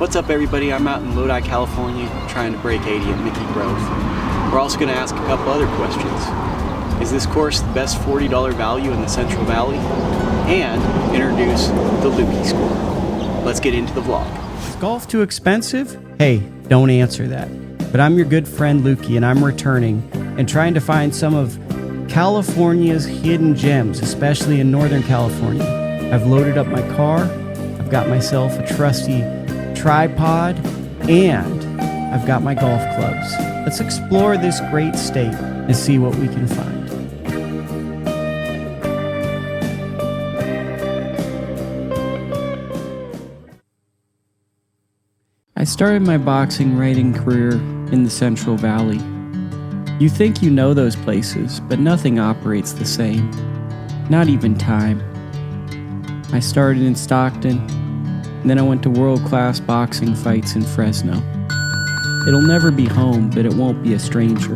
What's up, everybody? I'm out in Lodi, California, trying to break 80 at Micke Grove. We're also going to ask a couple other questions. Is this course the best $40 value in the Central Valley? And introduce the Lukie Score. Let's get into the vlog. Is golf too expensive? Hey, don't answer that. But I'm your good friend Lukie, and I'm returning and trying to find some of California's hidden gems, especially in Northern California. I've loaded up my car, I've got myself a trusty tripod, and I've got my golf clubs. Let's explore this great state and see what we can find. I started my boxing writing career in the Central Valley. You think you know those places, but nothing operates the same. Not even time. I started in Stockton, and then I went to world-class boxing fights in Fresno. It'll never be home, but it won't be a stranger.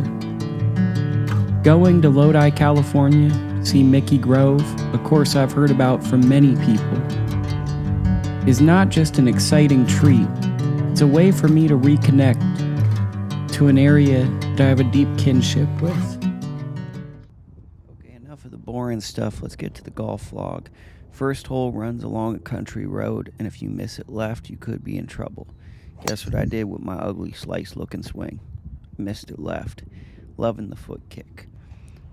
Going to Lodi, California, to see Micke Grove, a course I've heard about from many people, is not just an exciting treat, it's a way for me to reconnect to an area that I have a deep kinship with. Okay, enough of the boring stuff. Let's get to the golf vlog. First hole runs along a country road, and if you miss it left, you could be in trouble. Guess what I did with my ugly slice-looking swing? Missed it left. Loving the foot kick.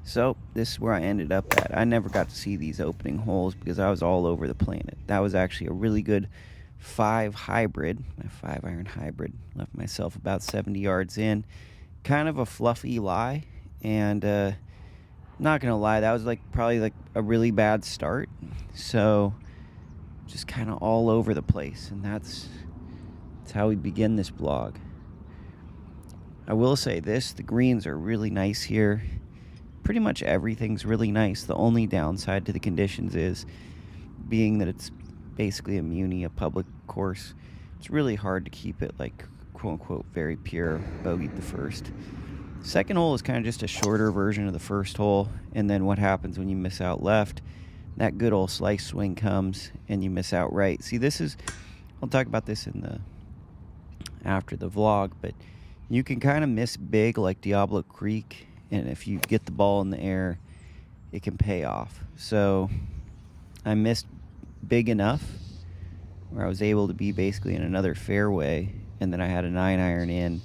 So, this is where I ended up at. I never got to see these opening holes because I was all over the planet. That was actually a really good 5 hybrid, my 5-iron hybrid. Left myself about 70 yards in. Kind of a fluffy lie, and not gonna lie, that was probably a really bad start. So just kind of all over the place, and that's how we begin this vlog. I will say this, the greens are really nice here. Pretty much everything's really nice. The only downside to the conditions is being that it's basically a muni, a public course. It's really hard to keep it quote unquote very pure. Bogeyed the first. Second hole is kind of just a shorter version of the first hole, and then what happens when you miss out left, that good old slice swing comes and you miss out right. See, I'll talk about this after the vlog, but you can kind of miss big like Diablo Creek, and if you get the ball in the air, it can pay off. So I missed big enough where I was able to be basically in another fairway, and then I had a 9-iron in,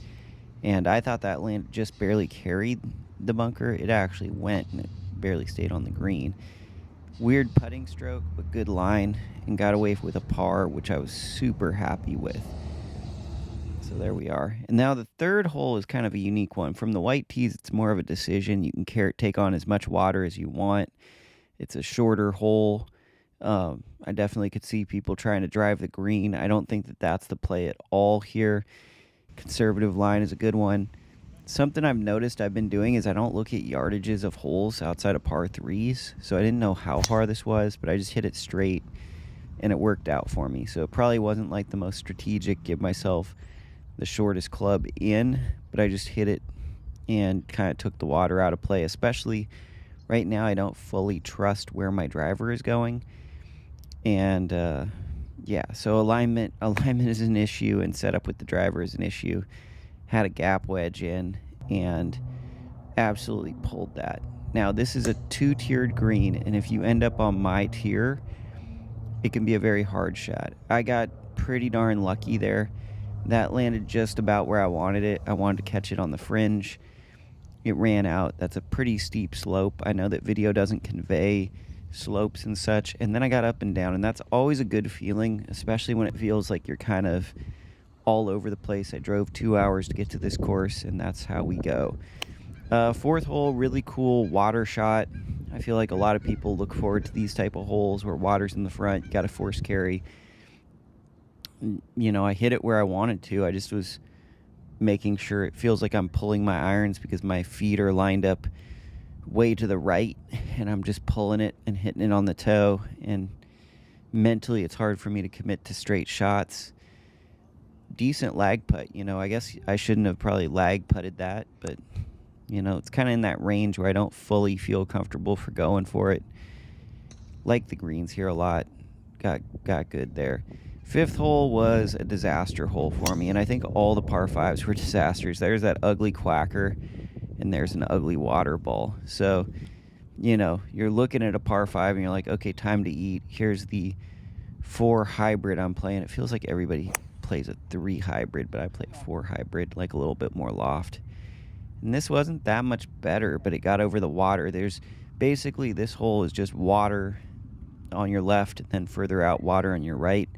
and I thought that land just barely carried the bunker. It actually went, and it barely stayed on the green. Weird putting stroke, but good line, and got away with a par, which I was super happy with. So there we are. And now the third hole is kind of a unique one. From the white tees, it's more of a decision. You can take on as much water as you want. It's a shorter hole. I definitely could see people trying to drive the green. I don't think that that's the play at all here. Conservative line is a good one. Something I've noticed I've been doing is I don't look at yardages of holes outside of par 3s. So I didn't know how far this was, but I just hit it straight, and it worked out for me. So it probably wasn't the most strategic, give myself the shortest club in, but I just hit it and kind of took the water out of play. Especially right now, I don't fully trust where my driver is going. And yeah, so alignment is an issue, and setup with the driver is an issue. Had a gap wedge in and absolutely pulled that. Now, this is a 2-tiered green, and if you end up on my tier, it can be a very hard shot. I got pretty darn lucky there. That landed just about where I wanted it. I wanted to catch it on the fringe. It ran out. That's a pretty steep slope. I know that video doesn't convey slopes and such, and then I got up and down, and that's always a good feeling, especially when it feels like you're kind of all over the place. I drove 2 hours to get to this course, and that's how we go. Fourth hole, really cool water shot. I feel like a lot of people look forward to these type of holes where water's in the front, you got to force carry. You know, I hit it where I wanted to. I just was making sure it feels like I'm pulling my irons because my feet are lined up way to the right, and I'm just pulling it and hitting it on the toe, and mentally it's hard for me to commit to straight shots. Decent lag putt, I guess I shouldn't have probably lag putted that, but it's kind of in that range where I don't fully feel comfortable for going for it. Like the greens here a lot. Got good there. Fifth hole was a disaster hole for me, and I think all the par fives were disasters. There's that ugly quacker, and there's an ugly water ball. So, you're looking at a par five, and you're like, okay, time to eat. Here's the 4 hybrid I'm playing. It feels like everybody plays a 3 hybrid, but I play a 4 hybrid, like a little bit more loft. And this wasn't that much better, but it got over the water. There's basically, this hole is just water on your left, and then further out, water on your right.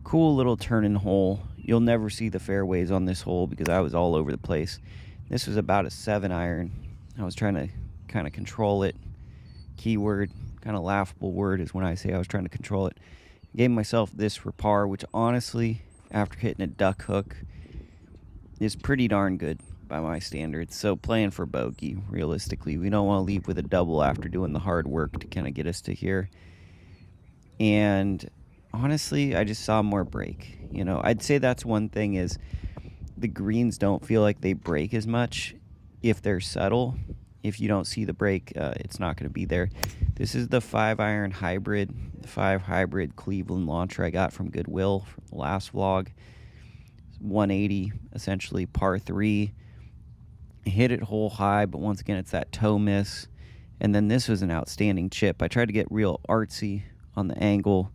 Cool little turn-in hole. You'll never see the fairways on this hole because I was all over the place. This was about a 7 iron. I was trying to kind of control it. Keyword, kind of laughable word is when I say I was trying to control it. I gave myself this for par, which honestly, after hitting a duck hook, is pretty darn good by my standards. So playing for bogey, realistically. We don't want to leave with a double after doing the hard work to kind of get us to here. And honestly, I just saw more break. I'd say that's one thing is the greens don't feel like they break as much if they're subtle. If you don't see the break, it's not going to be there. This is the 5 iron hybrid, the 5 hybrid Cleveland launcher I got from Goodwill from the last vlog. 180, essentially par 3. Hit it hole high, but once again, it's that toe miss. And then this was an outstanding chip. I tried to get real artsy on the angle.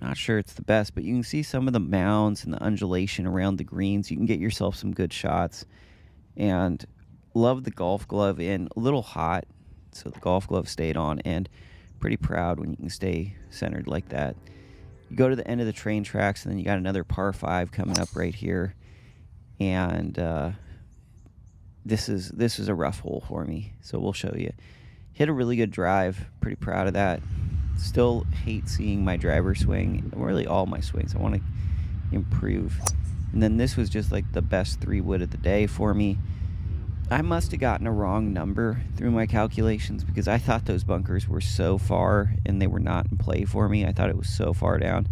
Not sure it's the best, but you can see some of the mounds and the undulation around the greens. You can get yourself some good shots. And love the golf glove in. A little hot, so the golf glove stayed on. And pretty proud when you can stay centered like that. You go to the end of the train tracks, and then you got another par 5 coming up right here. And this is a rough hole for me, so we'll show you. Hit a really good drive. Pretty proud of that. Still hate seeing my driver swing, really all my swings. I want to improve. And then this was just like the best 3-wood of the day for me. I must have gotten a wrong number through my calculations because I thought those bunkers were so far and they were not in play for me. I thought it was so far down.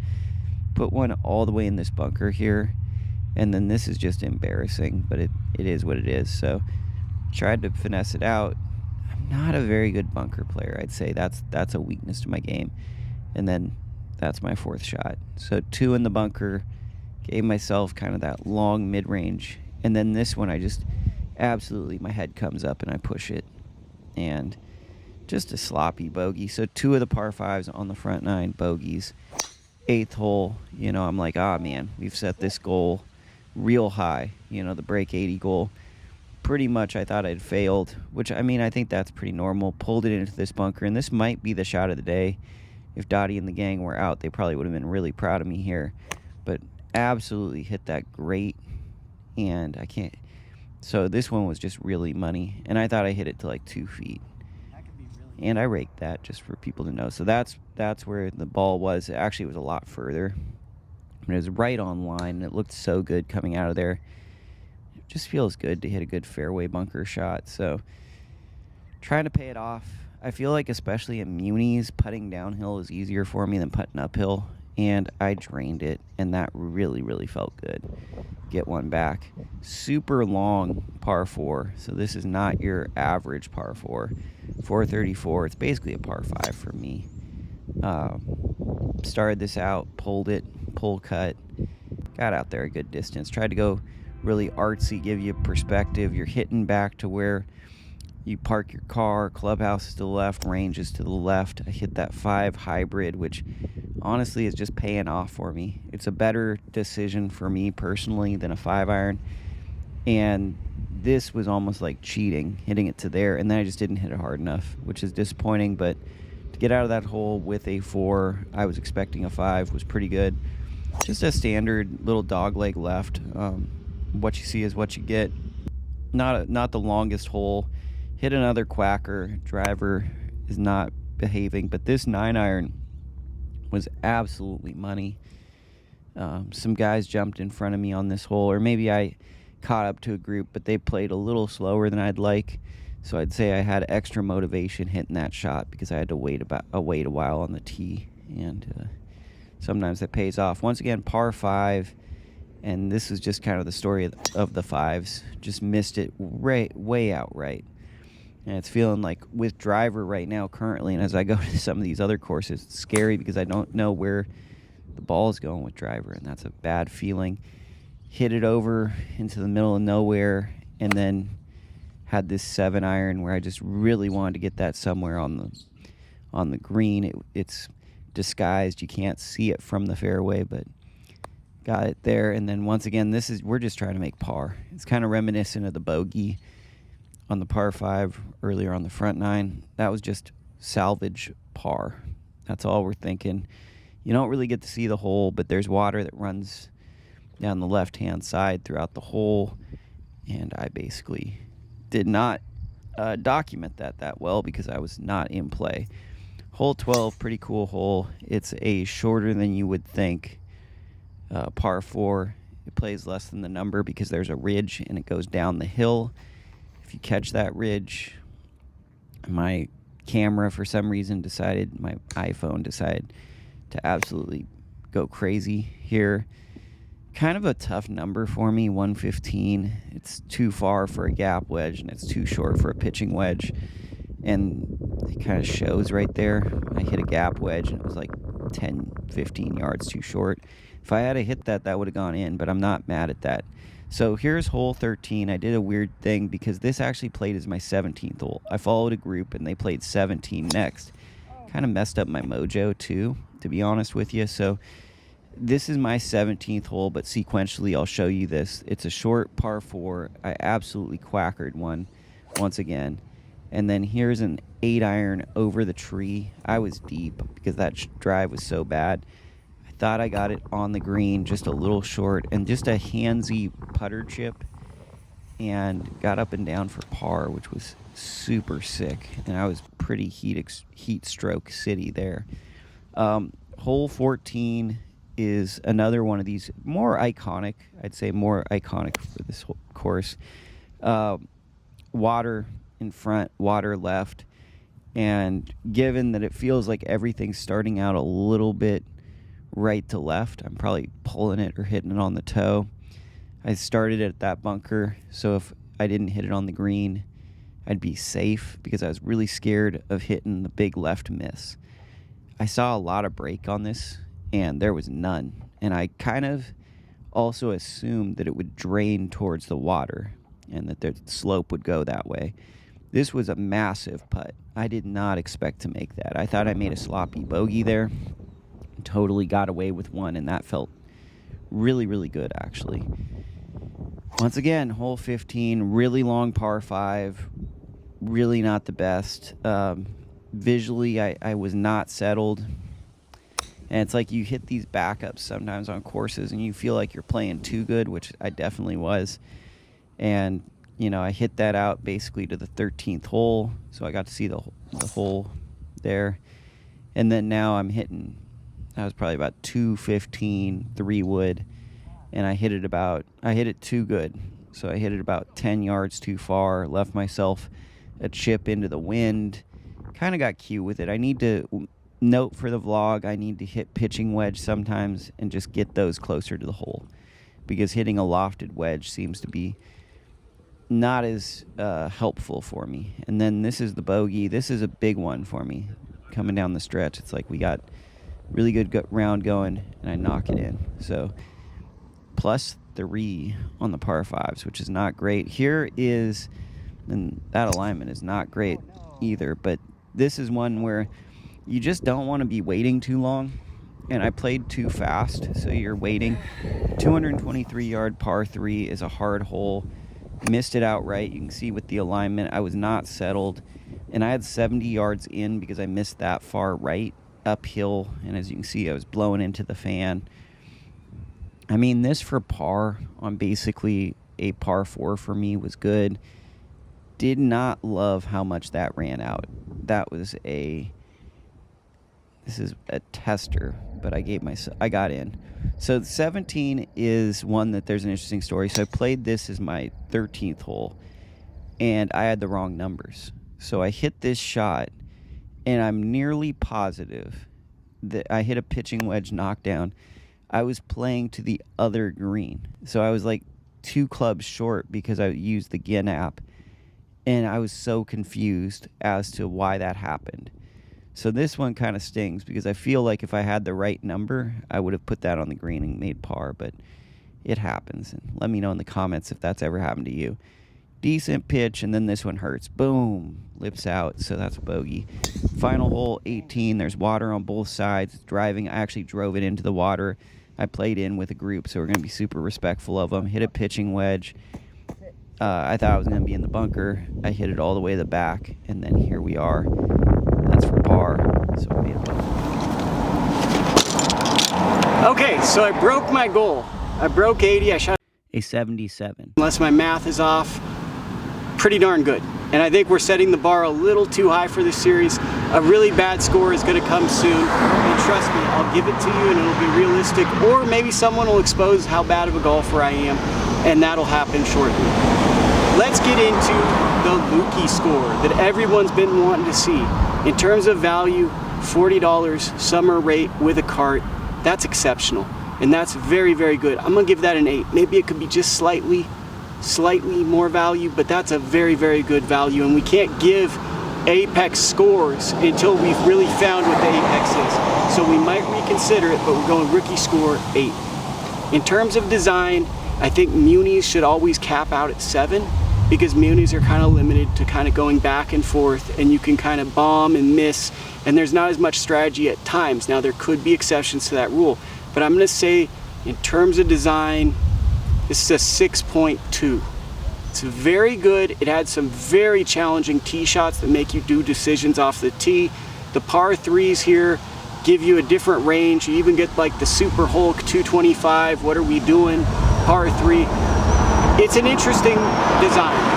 Put one all the way in this bunker here, and then this is just embarrassing, but it is what it is. So tried to finesse it out. Not a very good bunker player, I'd say. That's a weakness to my game. And then that's my 4th shot. So 2 in the bunker, gave myself kind of that long mid-range. And then this one, I just absolutely, my head comes up and I push it. And just a sloppy bogey. So 2 of the par 5s on the front 9, bogeys. 8th hole, I'm like, man, we've set this goal real high. The break 80 goal. Pretty much I thought I'd failed, which, I think that's pretty normal. Pulled it into this bunker, and this might be the shot of the day. If Dottie and the gang were out, they probably would have been really proud of me here. But absolutely hit that great, and I can't. So this one was just really money, and I thought I hit it to like 2 feet. And I raked that just for people to know. So that's where the ball was. Actually, it was a lot further. It was right on line, and it looked so good coming out of there. It just feels good to hit a good fairway bunker shot. So trying to pay it off. I feel like especially in munis, putting downhill is easier for me than putting uphill. And I drained it, and that really, really felt good. Get one back. Super long par 4. So this is not your average par 4. 434. It's basically a par 5 for me. Started this out, pulled it, pull cut. Got out there a good distance. Tried to go really artsy, give you perspective. You're hitting back to where you park your car. Clubhouse is to the left, range is to the left. I hit that 5 hybrid, which honestly is just paying off for me. It's a better decision for me personally than a 5 iron. And this was almost like cheating, hitting it to there, and then I just didn't hit it hard enough, which is disappointing. But to get out of that hole with a 4, I was expecting a 5, was pretty good. Just a standard little dog leg left. What you see is what you get. Not the longest hole. Hit another quacker. Driver is not behaving, but this 9 iron was absolutely money. Some guys jumped in front of me on this hole, or maybe I caught up to a group, but they played a little slower than I'd like. So I'd say I had extra motivation hitting that shot because I had to wait a while on the tee, and sometimes that pays off. Once again, par 5, and this is just kind of the story of the 5s. Just missed it way outright. And it's feeling like with driver right now currently, and as I go to some of these other courses, it's scary because I don't know where the ball is going with driver, and that's a bad feeling. Hit it over into the middle of nowhere, and then had this 7-iron where I just really wanted to get that somewhere on the green. It's disguised. You can't see it from the fairway, but got it there. And then once again, we're just trying to make par. It's kind of reminiscent of the bogey on the par 5 earlier on the front 9. That was just salvage par. That's all we're thinking. You don't really get to see the hole, but there's water that runs down the left-hand side throughout the hole, and I basically did not document that well because I was not in play. Hole 12, pretty cool hole. It's a shorter than you would think par 4. It plays less than the number because there's a ridge and it goes down the hill. If you catch that ridge, my camera for some reason my iPhone decided to absolutely go crazy here. Kind of a tough number for me, 115. It's too far for a gap wedge, and it's too short for a pitching wedge. And it kind of shows right there. I hit a gap wedge, and it was like 10, 15 yards too short. If I had hit that would have gone in, but I'm not mad at that. So here's hole 13. I did a weird thing because this actually played as my 17th hole. I followed a group, and they played 17 next. Kind of messed up my mojo, too, to be honest with you. So this is my 17th hole, but sequentially I'll show you this. It's a short par 4. I absolutely quackered one once again. And then here's an 8-iron over the tree. I was deep because that drive was so bad. I thought I got it on the green, just a little short, and just a handsy putter chip, and got up and down for par, which was super sick. And I was pretty heat stroke city there. Hole 14 is another one of these more iconic, I'd say more iconic for this whole course. Water in front, water left, and given that it feels like everything's starting out a little bit right to left, I'm probably pulling it or hitting it on the toe. I started at that bunker, so if I didn't hit it on the green, I'd be safe because I was really scared of hitting the big left miss. I saw a lot of break on this, and there was none. And I kind of also assumed that it would drain towards the water and that the slope would go that way. This was a massive putt. I did not expect to make that. I thought I made a sloppy bogey there. Totally got away with one, and that felt really, really good, actually. Once again, hole 15, really long par 5, really not the best. Visually, I was not settled. And it's like you hit these backups sometimes on courses and you feel like you're playing too good, which I definitely was. And, I hit that out basically to the 13th hole. So I got to see the hole there. And then now I'm hitting, that was probably about 215, 3-wood. And I hit it too good. So I hit it about 10 yards too far, left myself a chip into the wind. Kind of got cute with it. I need to note for the vlog, I need to hit pitching wedge sometimes and just get those closer to the hole, because hitting a lofted wedge seems to be not as helpful for me. And then this is the bogey. This is a big one for me coming down the stretch. It's like we got really good round going, and I knock it in. So +3 on the par 5s, which is not great. Here is, and that alignment is not great either, but this is one where you just don't want to be waiting too long, and I played too fast, so you're waiting. 223-yard par 3 is a hard hole. Missed it outright. You can see with the alignment, I was not settled, and I had 70 yards in because I missed that far right uphill, and as you can see, I was blowing into the fan. I mean, this for par on basically a par 4 for me was good. Did not love how much that ran out. This is a tester, but I got in. So 17 is one that there's an interesting story. So I played this as my 13th hole, and I had the wrong numbers. So I hit this shot, and I'm nearly positive that I hit a pitching wedge knockdown. I was playing to the other green. So I was like 2 clubs short because I used the GIN app, and I was so confused as to why that happened. So this one kind of stings because I feel like if I had the right number, I would have put that on the green and made par, but it happens. And let me know in the comments if that's ever happened to you. Decent pitch, and then this one hurts. Boom, lips out, so that's a bogey. Final hole, 18. There's water on both sides. Driving, I actually drove it into the water. I played in with a group, so we're going to be super respectful of them. Hit a pitching wedge. I thought I was going to be in the bunker. I hit it all the way to the back, and then here we are. That's for par, so I made a bogey. Okay, so I broke my goal. I broke 80. I shot A 77. unless my math is off, pretty darn good. And I think we're setting the bar a little too high for this series. A really bad score is going to come soon. And trust me, I'll give it to you and it'll be realistic. Or maybe someone will expose how bad of a golfer I am, and that'll happen shortly. Let's get into the Lukie Score that everyone's been wanting to see. In terms of value, $40 summer rate with a cart. That's exceptional. And that's very, very good. I'm going to give that an 8. Maybe it could be just slightly more value, but that's a very, very good value. And we can't give Apex scores until we've really found what the Apex is. So we might reconsider it, but we're going rookie score 8. In terms of design, I think munis should always cap out at 7 because munis are kind of limited to kind of going back and forth, and you can kind of bomb and miss, and there's not as much strategy at times. Now there could be exceptions to that rule, but I'm going to say in terms of design, this is a 6.2. It's very good. It had some very challenging tee shots that make you do decisions off the tee. The par 3s here give you a different range. You even get like the Super Hulk 225, what are we doing, par 3. It's an interesting design.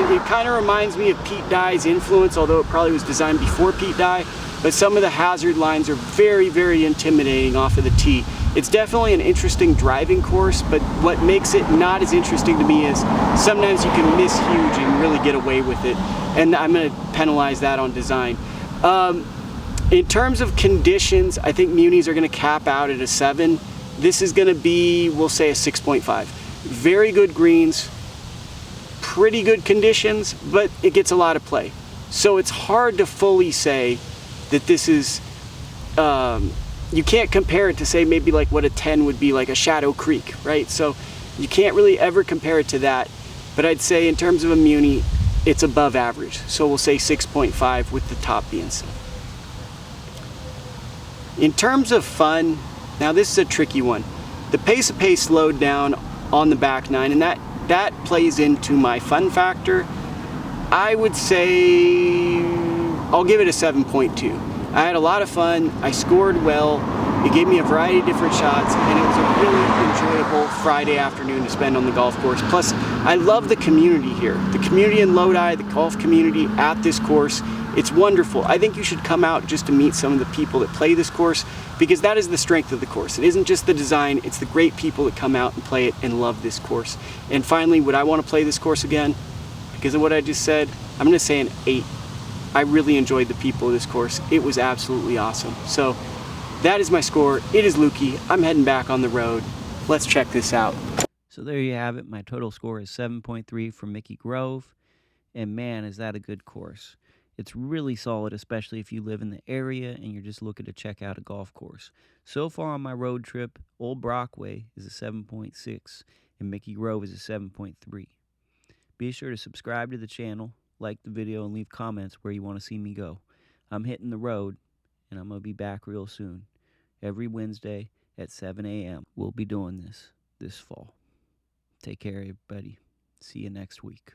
It kind of reminds me of Pete Dye's influence, although it probably was designed before Pete Dye, but some of the hazard lines are very, very intimidating off of the tee. It's definitely an interesting driving course, but what makes it not as interesting to me is sometimes you can miss huge and really get away with it, and I'm going to penalize that on design. In terms of conditions, I think munis are going to cap out at a 7. This is going to be, we'll say, a 6.5. Very good greens, pretty good conditions, but it gets a lot of play. So it's hard to fully say that this is, you can't compare it to say maybe like what a 10 would be, like a Shadow Creek, right? So you can't really ever compare it to that, but I'd say in terms of a muni, it's above average. So we'll say 6.5 with the top being 7. In terms of fun, now this is a tricky one. The pace of pace slowed down on the back 9, and that plays into my fun factor. I would say I'll give it a 7.2. I had a lot of fun. I scored well. It gave me a variety of different shots, and it was a really enjoyable Friday afternoon to spend on the golf course. Plus, I love the community here. The community in Lodi, the golf community at this course, it's wonderful. I think you should come out just to meet some of the people that play this course, because that is the strength of the course. It isn't just the design, it's the great people that come out and play it and love this course. And finally, would I want to play this course again? Because of what I just said, I'm going to say an 8. I really enjoyed the people of this course. It was absolutely awesome. So that is my score. It is Lukie. I'm heading back on the road. Let's check this out. So there you have it. My total score is 7.3 for Micke Grove. And man, is that a good course. It's really solid, especially if you live in the area and you're just looking to check out a golf course. So far on my road trip, Old Brockway is a 7.6 and Micke Grove is a 7.3. Be sure to subscribe to the channel, like the video, and leave comments where you want to see me go. I'm hitting the road, and I'm going to be back real soon. Every Wednesday at 7 a.m. We'll be doing this fall. Take care, everybody. See you next week.